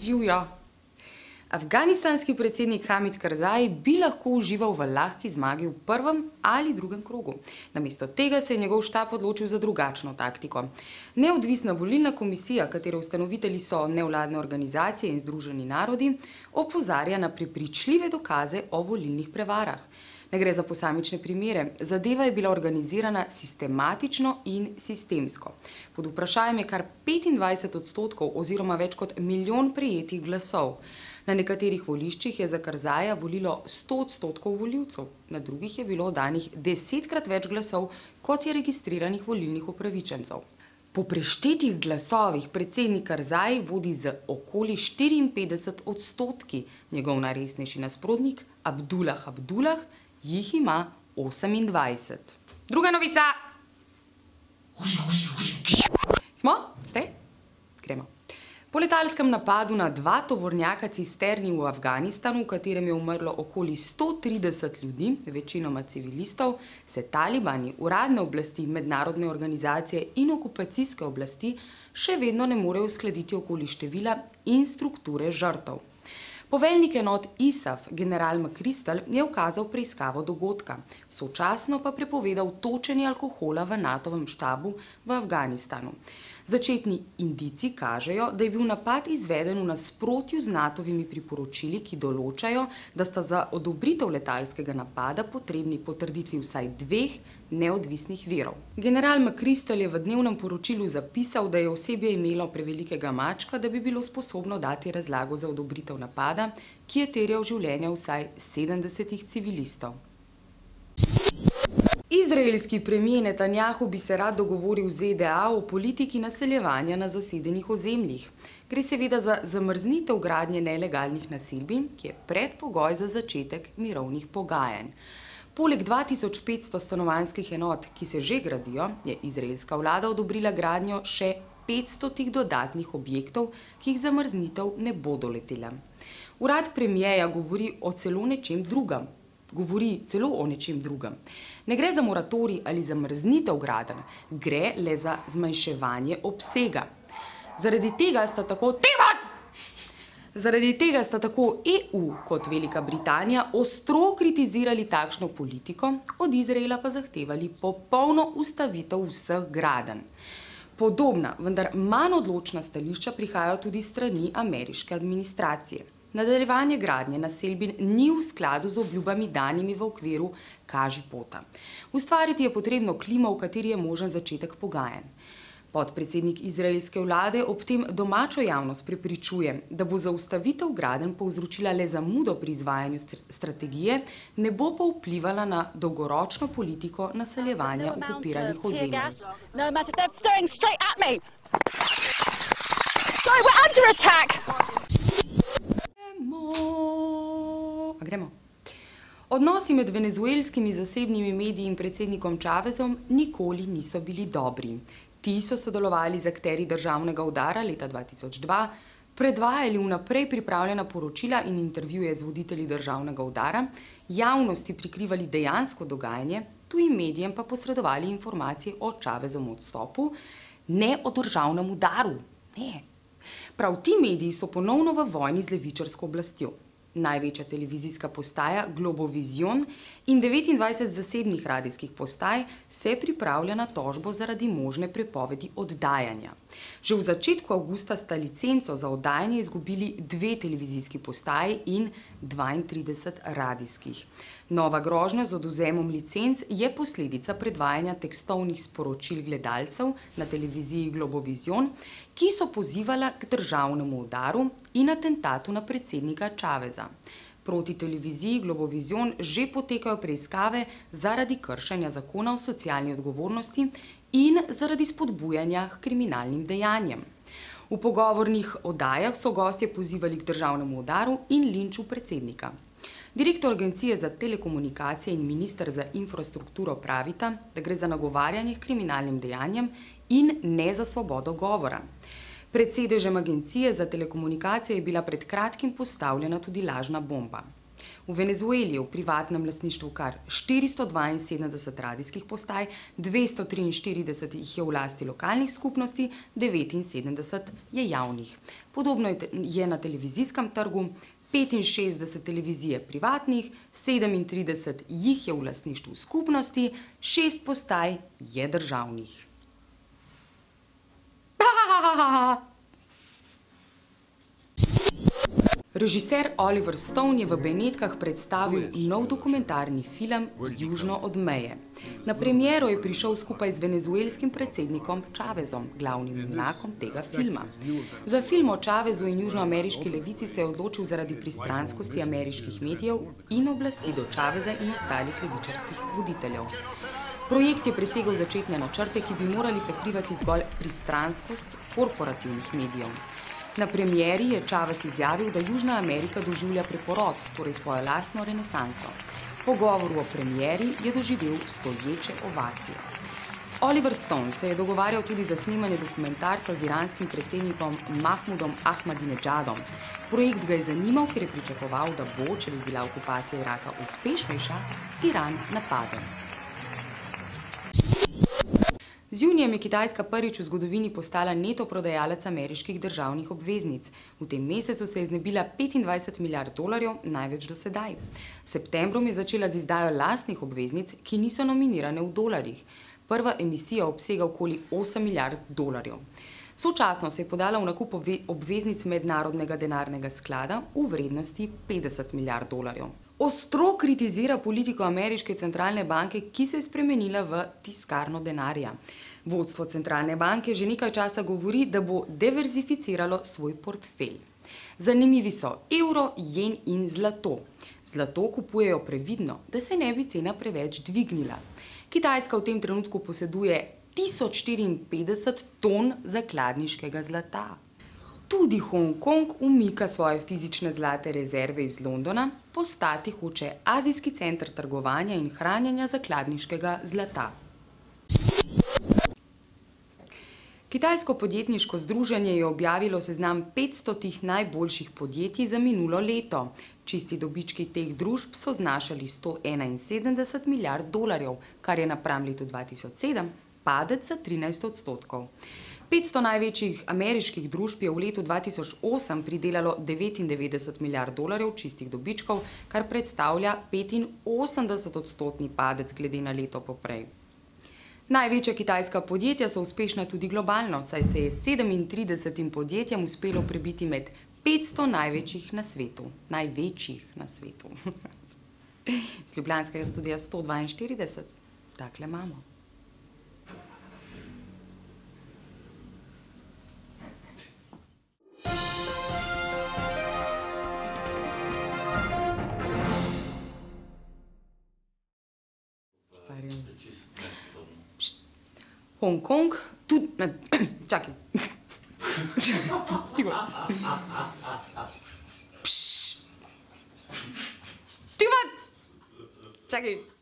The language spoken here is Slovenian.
Živjo. Afganistanski predsednik Hamid Karzai bi lahko užival v lahki zmagi v prvem ali drugem krogu. Namesto tega se je njegov štab odločil za drugačno taktiko. Neodvisna volilna komisija, katere ustanovitelji so nevladne organizacije in Združeni narodi, opozarja na prepričljive dokaze o volilnih prevarah. Ne gre za posamične primere, zadeva je bila organizirana sistematično in sistemsko. Pod vprašanjem je kar 25% oziroma več kot milijon prejetih glasov. Na nekaterih voliščih je za Karzaija volilo 100% volivcev, na drugih je bilo oddanih 10-krat več glasov, kot je registriranih volilnih upravičencev. Po preštetih glasovih predsednik Karzai vodi z okoli 54%, njegov najresnejši nasprotnik Abdullah jih ima 28. Druga novica! Smo? Ste? Gremo. Po letalskem napadu na 2 tovornjaka cisterni v Afganistanu, v katerem je umrlo okoli 130 ljudi, večinoma civilistov, se talibani, uradne oblasti, mednarodne organizacije in okupacijske oblasti še vedno ne morejo uskladiti okoli števila in strukture žrtev. Poveljnik enot ISAF, general McChrystal, je ukazal preiskavo dogodka, sočasno pa prepovedal točenje alkohola v NATO-vem štabu v Afganistanu. Začetni indici kažejo, da je bil napad izveden v nasprotju z NATO-vimi priporočili, ki določajo, da sta za odobritev letalskega napada potrebni potrditvi vsaj 2 neodvisnih virov. General McChrystal je v dnevnem poročilu zapisal, da je osebje imelo prevelikega mačka, da bi bilo sposobno dati razlago za odobritev napada, ki je terjal življenja vsaj 70 civilistov. Izraelski premier Netanjahu bi se rad dogovoril z ZDA o politiki naseljevanja na zasedenih ozemljih. Gre seveda za zamrznitev gradnje nelegalnih naselbin, ki je predpogoj za začetek mirovnih pogajanj. Poleg 2500 stanovanjskih enot, ki se že gradijo, je izraelska vlada odobrila gradnjo še 500 dodatnih objektov, ki jih zamrznitev ne bo doletela. Urad premierja govori celo o nečem drugem. Ne gre za moratorij ali zamrznitev gradenj, gre le za zmanjševanje obsega. Zaradi tega sta tako EU kot Velika Britanija ostro kritizirali takšno politiko, od Izraela pa zahtevali popolno ustavitev vseh gradenj. Podobna, vendar manj odločna stališča prihajajo tudi s strani ameriške administracije. Nadaljevanje gradnje naselbin ni v skladu z obljubami danimi v okviru Kažipota. Ustvariti je potrebno klimo, v kateri je možen začetek pogajanj. Podpredsednik izraelske vlade ob tem domačo javnost prepričuje, da bo zaustavitev gradenj povzročila le zamudo pri izvajanju strategije, ne bo pa vplivala na dolgoročno politiko naseljevanja okupiranih ozemelj. Gremo. Odnosi med venezuelskimi zasebnimi mediji in predsednikom Chávezom nikoli niso bili dobri. Ti so sodelovali z akterji državnega udara leta 2002, predvajali vnaprej pripravljena poročila in intervjuje z voditelji državnega udara, javnosti prikrivali dejansko dogajanje, tujim medijem pa posredovali informacije o Chávezovem odstopu, ne o državnem udaru. Ne. Prav ti mediji so ponovno v vojni z levičarsko oblastjo. Največja televizijska postaja Globovision in 29 zasebnih radijskih postaj se pripravlja na tožbo zaradi možne prepovedi oddajanja. Že v začetku avgusta sta licenco za oddajanje izgubili 2 televizijski postaji in 32 radijskih. Nova grožnja z odvzemom licenc je posledica predvajanja tekstovnih sporočil gledalcev na televiziji Globovision, ki so pozivala k državnemu udaru in atentatu na predsednika Cháveza. Proti televiziji Globovision že potekajo preiskave zaradi kršenja zakona o socialni odgovornosti in zaradi spodbujanja k kriminalnim dejanjem. V pogovornih oddajah so gostje pozivali k državnemu udaru in linču predsednika. Direktor Agencije za telekomunikacije in minister za infrastrukturo pravita, da gre za nagovarjanje k kriminalnim dejanjem in ne za svobodo govora. Pred sedežem Agencije za telekomunikacije je bila pred kratkim postavljena tudi lažna bomba. V Venezueli je v privatnem lastništvu kar 472 radijskih postaj, 243 jih je v lasti lokalnih skupnosti, 79 je javnih. Podobno je na televizijskem trgu, 65 televizij je privatnih, 37 jih je v lastništvu skupnosti, 6 postaj je državnih. Režiser Oliver Stone je v Benetkah predstavil nov dokumentarni film Južno od meje. Na premiero je prišel skupaj z venezuelskim predsednikom Chávezom, glavnim junakom tega filma. Za film o Chávezu in južnoameriški levici se je odločil zaradi pristranskosti ameriških medijev in oblasti do Cháveza in ostalih levičarskih voditeljev. Projekt je presegel začetne načrte, ki bi morali pokrivati zgolj pristranskost korporativnih medijev. Na premieri je Chávez izjavil, da Južna Amerika doživlja preporod, torej svojo lastno renesanso. Po govoru o premieri je doživel stoječe ovacije. Oliver Stone se je dogovarjal tudi za snemanje dokumentarca z iranskim predsednikom Mahmudom Ahmadinedžadom. Projekt ga je zanimal, ker je pričakoval, da bo, če bi bila okupacija Iraka uspešnejša, Iran napaden. Z junijem je Kitajska prvič v zgodovini postala neto prodajalec ameriških državnih obveznic. V tem mesecu se je znebila 25 milijard dolarjev, največ do sedaj. Septembrom je začela z izdajo lastnih obveznic, ki niso nominirane v dolarjih. Prva emisija obsega okoli 8 milijard dolarjev. Sočasno se je podala v nakup obveznic Mednarodnega denarnega sklada v vrednosti 50 milijard dolarjev. Ostro kritizira politiko ameriške centralne banke, ki se je spremenila v tiskarno denarja. Vodstvo centralne banke že nekaj časa govori, da bo diverzificiralo svoj portfelj. Zanimivi so evro, jen in zlato. Zlato kupujejo previdno, da se ne bi cena preveč dvignila. Kitajska v tem trenutku poseduje 1054 ton zakladniškega zlata. Tudi Hongkong umika svoje fizične zlate rezerve iz Londona, postati hoče azijski center trgovanja in hranjenja zakladniškega zlata. Kitajsko podjetniško združenje je objavilo seznam 500 najboljših podjetij za minulo leto. Čisti dobički teh družb so znašali 171 milijard dolarjev, kar je napram letu 2007 padec za 13%. 500 največjih ameriških družb je v letu 2008 pridelalo 99 milijard dolarjev čistih dobičkov, kar predstavlja 85% padec glede na leto poprej. Največja kitajska podjetja so uspešna tudi globalno, saj se je 37 podjetjem uspelo prebiti med 500 največjih na svetu. Največjih na svetu. Z ljubljanskega studia 142. Takle imamo. Hongkong, tudi... Čakaj. Tigo. Tigo! Čakaj.